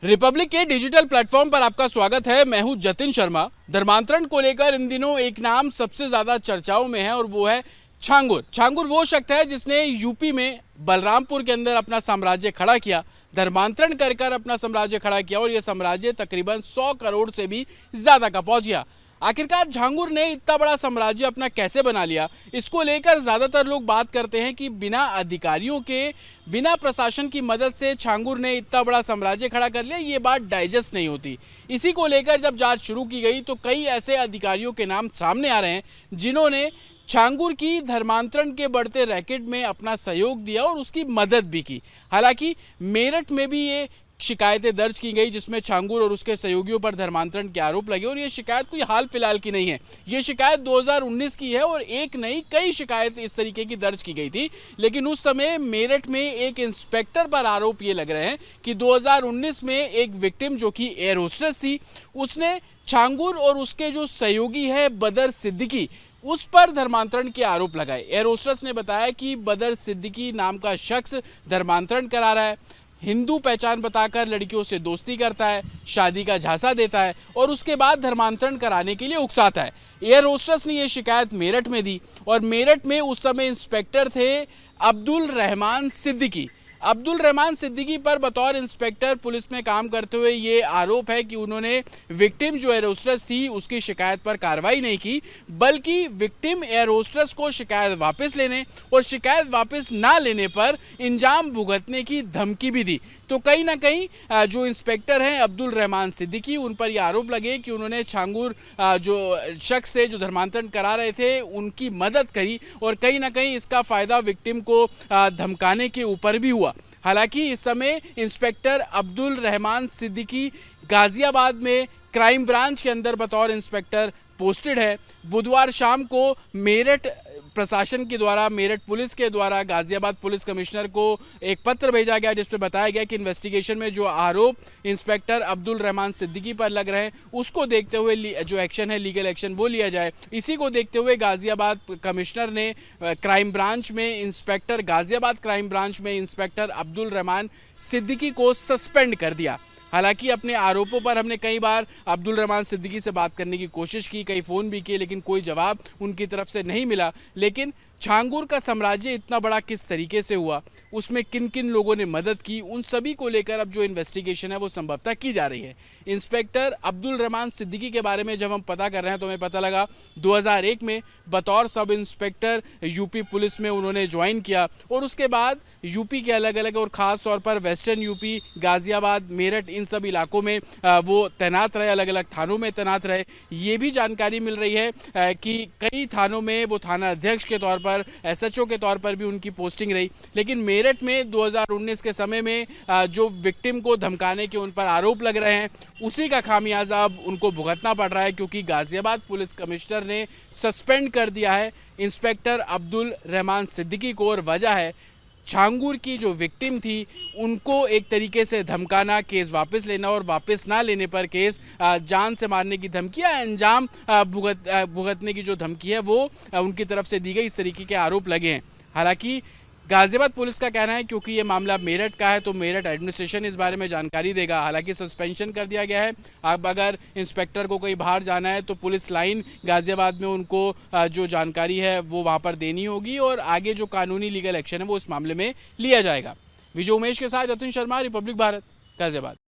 Republic के digital platform पर आपका स्वागत है। मैं हूं जतिन शर्मा। धर्मांतरण को लेकर इन दिनों एक नाम सबसे ज्यादा चर्चाओं में है और वो है छांगुर। छांगुर वो शख्स है जिसने यूपी में बलरामपुर के अंदर अपना साम्राज्य खड़ा किया, धर्मांतरण कर कर अपना साम्राज्य खड़ा किया और यह साम्राज्य तकरीबन 100 करोड़ से भी ज्यादा का पहुंच गया। आखिरकार छांगुर ने इतना बड़ा साम्राज्य अपना कैसे बना लिया, इसको लेकर ज्यादातर लोग बात करते हैं कि बिना अधिकारियों के, बिना प्रशासन की मदद से छांगुर ने इतना बड़ा साम्राज्य खड़ा कर लिया। ये बात डाइजेस्ट नहीं होती। इसी को लेकर जब जांच शुरू की गई तो कई ऐसे अधिकारियों के नाम सामने आ रहे हैं जिन्होंने छांगुर की धर्मांतरण के बढ़ते रैकेट में अपना सहयोग दिया और उसकी मदद भी की। हालांकि मेरठ में भी ये शिकायतें दर्ज की गई जिसमें छांगुर और उसके सहयोगियों पर धर्मांतरण के आरोप लगे और ये शिकायत कोई हाल फिलहाल की नहीं है। ये शिकायत 2019 की है और एक नहीं कई शिकायत इस तरीके की दर्ज की गई थी। लेकिन उस समय मेरठ में एक इंस्पेक्टर पर आरोप ये लग रहे हैं कि 2019 में एक विक्टिम जो कि एयर होस्टेस थी, उसने छांगुर और उसके जो सहयोगी है बदर सिद्दीकी, उस पर धर्मांतरण के आरोप लगाए। एयर होस्टेस ने बताया कि बदर सिद्दीकी नाम का शख्स धर्मांतरण करा रहा है, हिंदू पहचान बताकर लड़कियों से दोस्ती करता है, शादी का झांसा देता है और उसके बाद धर्मांतरण कराने के लिए उकसाता है। एयर होस्टेस ने यह शिकायत मेरठ में दी और मेरठ में उस समय इंस्पेक्टर थे अब्दुल रहमान सिद्दीकी। अब्दुल रहमान सिद्दीकी पर बतौर इंस्पेक्टर पुलिस में काम करते हुए ये आरोप है कि उन्होंने विक्टिम जो एयर होस्टेस थी उसकी शिकायत पर कार्रवाई नहीं की, बल्कि विक्टिम एयर होस्टेस को शिकायत वापस लेने और शिकायत वापस ना लेने पर इंजाम भुगतने की धमकी भी दी। तो कहीं ना कहीं जो इंस्पेक्टर हैं अब्दुल रहमान सिद्दीकी, उन पर यह आरोप लगे कि उन्होंने छांगुर जो शख्स से जो धर्मांतरण करा रहे थे उनकी मदद करी और कहीं ना कहीं इसका फायदा विक्टिम को धमकाने के ऊपर भी हुआ। हालांकि इस समय इंस्पेक्टर अब्दुल रहमान सिद्दीकी गाजियाबाद में क्राइम ब्रांच के अंदर बतौर इंस्पेक्टर पोस्टेड है। बुधवार शाम को मेरठ प्रशासन के द्वारा, मेरठ पुलिस के द्वारा गाजियाबाद पुलिस कमिश्नर को एक पत्र भेजा गया जिसमें बताया गया कि इन्वेस्टिगेशन में जो आरोप इंस्पेक्टर अब्दुल रहमान सिद्दीकी पर लग रहे हैं उसको देखते हुए जो एक्शन है, लीगल एक्शन, वो लिया जाए। इसी को देखते हुए गाजियाबाद कमिश्नर ने क्राइम ब्रांच में इंस्पेक्टर, गाजियाबाद क्राइम ब्रांच में इंस्पेक्टर अब्दुल रहमान सिद्दीकी को सस्पेंड कर दिया। हालांकि अपने आरोपों पर हमने कई बार अब्दुल रहमान सिद्दीकी से बात करने की कोशिश की, कई फ़ोन भी किए, लेकिन कोई जवाब उनकी तरफ से नहीं मिला। लेकिन छांगुर का साम्राज्य इतना बड़ा किस तरीके से हुआ, उसमें किन किन लोगों ने मदद की, उन सभी को लेकर अब जो इन्वेस्टिगेशन है वो संभवतः की जा रही है। इंस्पेक्टर अब्दुल रहमान सिद्दीकी के बारे में जब हम पता कर रहे हैं तो हमें पता लगा 2001 में बतौर सब इंस्पेक्टर यूपी पुलिस में उन्होंने ज्वाइन किया और उसके बाद यूपी के अलग अलग और ख़ास तौर पर वेस्टर्न यूपी, गाजियाबाद, मेरठ, इन सब इलाकों में वो तैनात रहे, अलग अलग थानों में तैनात रहे। ये भी जानकारी मिल रही है कि कई थानों में वो थाना अध्यक्ष के तौर पर, एसएचओ के तौर पर भी उनकी पोस्टिंग रही। लेकिन मेरठ में 2019 के समय में जो विक्टिम को धमकाने के उन पर आरोप लग रहे हैं उसी का खामियाजा अब उनको भुगतना पड़ रहा है, क्योंकि गाजियाबाद पुलिस कमिश्नर ने सस्पेंड कर दिया है इंस्पेक्टर अब्दुल रहमान सिद्दीकी को और वजह है छांगुर की जो विक्टिम थी उनको एक तरीके से धमकाना, केस वापस लेना और वापस ना लेने पर केस जान से मारने की धमकी या अंजाम भुगतने की जो धमकी है वो उनकी तरफ से दी गई, इस तरीके के आरोप लगे हैं। हालांकि गाजियाबाद पुलिस का कहना है क्योंकि ये मामला मेरठ का है तो मेरठ एडमिनिस्ट्रेशन इस बारे में जानकारी देगा। हालांकि सस्पेंशन कर दिया गया है। अब अगर इंस्पेक्टर को कहीं बाहर जाना है तो पुलिस लाइन गाजियाबाद में उनको जो जानकारी है वो वहाँ पर देनी होगी और आगे जो कानूनी लीगल एक्शन है वो इस मामले में लिया जाएगा। विजय उमेश के साथ जतिन शर्मा, रिपब्लिक भारत, गाजियाबाद।